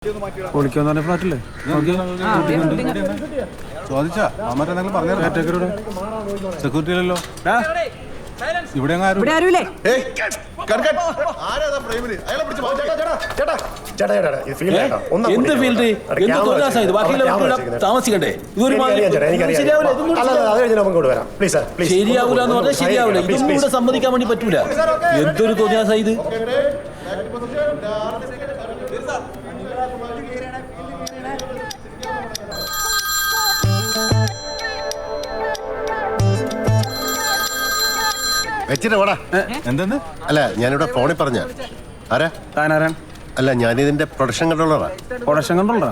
പൊളിക്കാന്ന് ഫ്ലാറ്റില്ലേ ചോദിച്ചാ അമ്മരെന്തെങ്കിലും പറഞ്ഞു സെക്യൂരിറ്റി അല്ലല്ലോ ഇവിടെ എന്ത് ഫീൽഡ് താമസിക്കണ്ടേ ശരിയാവൂലെന്ന് പറഞ്ഞാൽ ശരിയാവൂല ഇതൊന്നും ഇവിടെ സമ്മതിക്കാൻ വേണ്ടി പറ്റൂല എന്തൊരു തോന്നിയാ ഇത് എന്തെന്ന് അല്ല ഞാനിവിടെ ഫോണിൽ പറഞ്ഞ ആരാ അല്ല ഞാനിതിന്റെ പ്രൊഡക്ഷൻ കൺട്രോളറാ. പ്രൊഡക്ഷൻ കൺട്രോളറാ?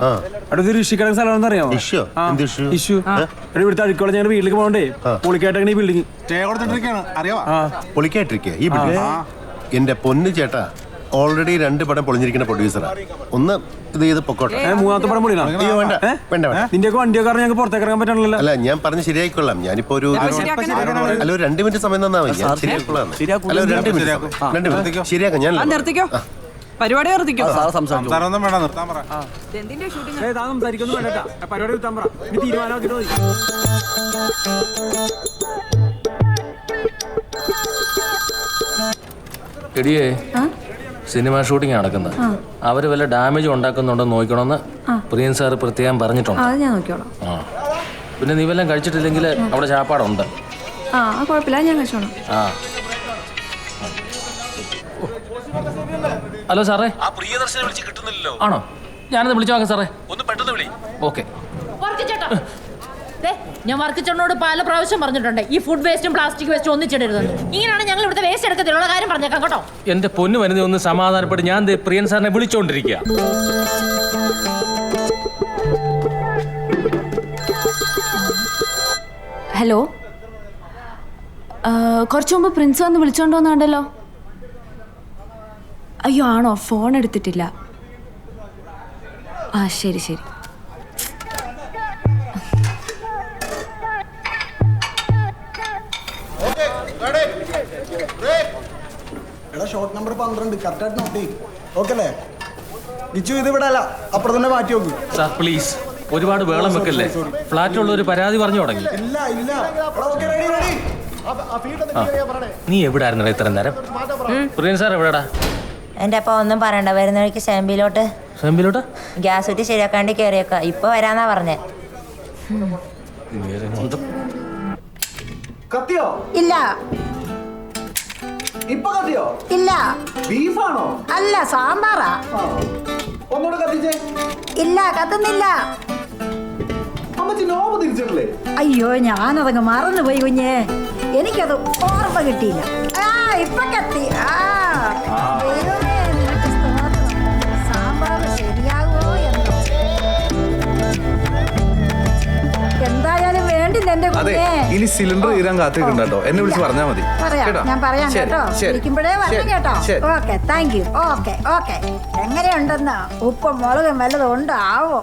അടുത്തൊരു ഇഷ്യൂ കിടക്കുന്ന സ്ഥലം അറിയാമോ? ഇഷ്യൂ ഇവിടുത്തെ അഴിക്കോളെ ഞങ്ങളുടെ വീട്ടിലേക്ക് പോകണ്ടേ പൊളിക്കായിട്ടാണ് ഈ ബിൽഡിംഗ് പൊളിക്കായിട്ടിരിക്കുക. ഈ ബിൽഡിംഗ് എന്റെ പൊന്നു ചേട്ടാ ഓൾറെഡി 2 പടം പൊളിഞ്ഞിരിക്കുന്ന പ്രൊഡ്യൂസറാ. ഒന്ന് ഇത് ചെയ്ത് പൊക്കോട്ടെ. മൂന്നാമത്തെ പടം പൊളിയാ? വേണ്ട നിന്റെ വണ്ടിയോ കാരണം ഞങ്ങൾക്ക് പുറത്തേക്ക് ഇറങ്ങാൻ പറ്റണല്ലോ. അല്ല ഞാൻ പറഞ്ഞ് ശരിയായിക്കൊള്ളാം. ഞാനിപ്പോ ഒരു 2 മിനിറ്റ് സമയം തന്നാ മതി. ശരിയായിക്കൊള്ളാം. അല്ല 2 മിനിറ്റ് ശരിയാക്കാം. ഞാൻ പരിപാടി എടിയേ സിനിമ ഷൂട്ടിംഗ് നടക്കുന്നത് അവര് വല്ല ഡാമേജ് ഉണ്ടാക്കുന്നുണ്ടോ നോക്കണമെന്ന് പ്രിയൻ സാറ് പ്രത്യേകം പറഞ്ഞിട്ടുണ്ട്. പിന്നെ നീ വല്ലതും കഴിച്ചിട്ടില്ലെങ്കിൽ അവിടെ ചാപ്പാടുണ്ട്. ഹലോ സാറേ, ആണോ? ഞാനത് വിളിച്ചു നോക്കാം സാറേ. ഒന്ന് പെട്ടെന്ന് വിളി. ഓക്കെ. ഞാൻ വർക്കിച്ചോട് പല പ്രാവശ്യം പറഞ്ഞിട്ടുണ്ട് ഈ ഫുഡ് വേസ്റ്റും പ്ലാസ്റ്റിക് വേസ്റ്റും ഒന്നിച്ചിടരുതെന്ന്. ഇങ്ങനെയാണ് ഞങ്ങൾ ഇവിടുത്തെ വേസ്റ്റ് എടുക്കത്തിലുള്ള കാര്യം പറഞ്ഞേക്കാം കേട്ടോ. എന്റെ പൊന്നു വരുന്ന ഒന്ന് സമാധാനപ്പെട്ട് ഞാൻ പ്രിയൻ സാറിനെ വിളിച്ചോണ്ടിരിക്കുക. ഹലോ, കുറച്ചു മുമ്പ് പ്രിൻസ് വന്ന് വിളിച്ചോണ്ട് വന്നാണ്ടല്ലോ. അയ്യോ ആണോ? ഫോൺ എടുത്തിട്ടില്ല. ആ ശരി ശരി. ഷോട്ട് നമ്പർ 12 കറക്റ്റായിട്ട് നോട്ട് ചെയ്യും. ഓക്കെ അല്ലേ? ഗിച്ചു ഇത് ഇവിടെ അല്ല, അപ്പുറം തന്നെ മാറ്റി നോക്കും. സാർ പ്ലീസ് ഒരുപാട് വേളം വെക്കല്ലേ. ഫ്ലാറ്റിലുള്ള ഒരു പരാതി പറഞ്ഞു തുടങ്ങി. നീ എവിടായിരുന്നു ഇത്രയും നേരം? പ്രിയൻ സാർ എവിടെടാ? എന്റെ അപ്പ ഒന്നും പറയണ്ട, വരുന്ന വഴിക്ക് സെമ്പിലോട്ട് ഗ്യാസ് കുറ്റി ശരിയാക്കാണ്ടി കയറിയേക്ക. ഇപ്പൊ വരാന്നാ പറഞ്ഞേ. കത്തിയോ? ഇല്ല. ഇപ്പൊ കത്തിയോ? ഇല്ല. ബീഫാണോ? അല്ല, സാമ്പാറാ. ഒന്നുകൂടെ കത്തിച്ചേ. ഇല്ല, കത്തുന്നില്ല. അമ്മച്ചി നോമ്പ് തിരിച്ചിട്ടില്ലേ? അയ്യോ ഞാനതങ്ങ് മറന്നുപോയി കുഞ്ഞേ, എനിക്കത് ഓർമ്മ കിട്ടിയില്ല. ഇപ്പൊ കത്തി. സാമ്പാർ ശരിയാകുമോ എന്തോ. എന്തായാലും വേണ്ടില്ല എന്റെ കുഞ്ഞേ. ഇനി സിലിണ്ടർ തീരാൻ കാത്തിരിക്കണ്ടോ, എന്നെ വിളിച്ച് പറഞ്ഞാൽ മതി. ഞാൻ പറയാം കേട്ടോ. വിളിക്കുമ്പോഴേ വരണം കേട്ടോ. Okay, thank you. ഓക്കെ. എങ്ങനെയുണ്ടെന്ന് ഉപ്പും മുളകും വല്ലതും ഉണ്ടോ ആവോ?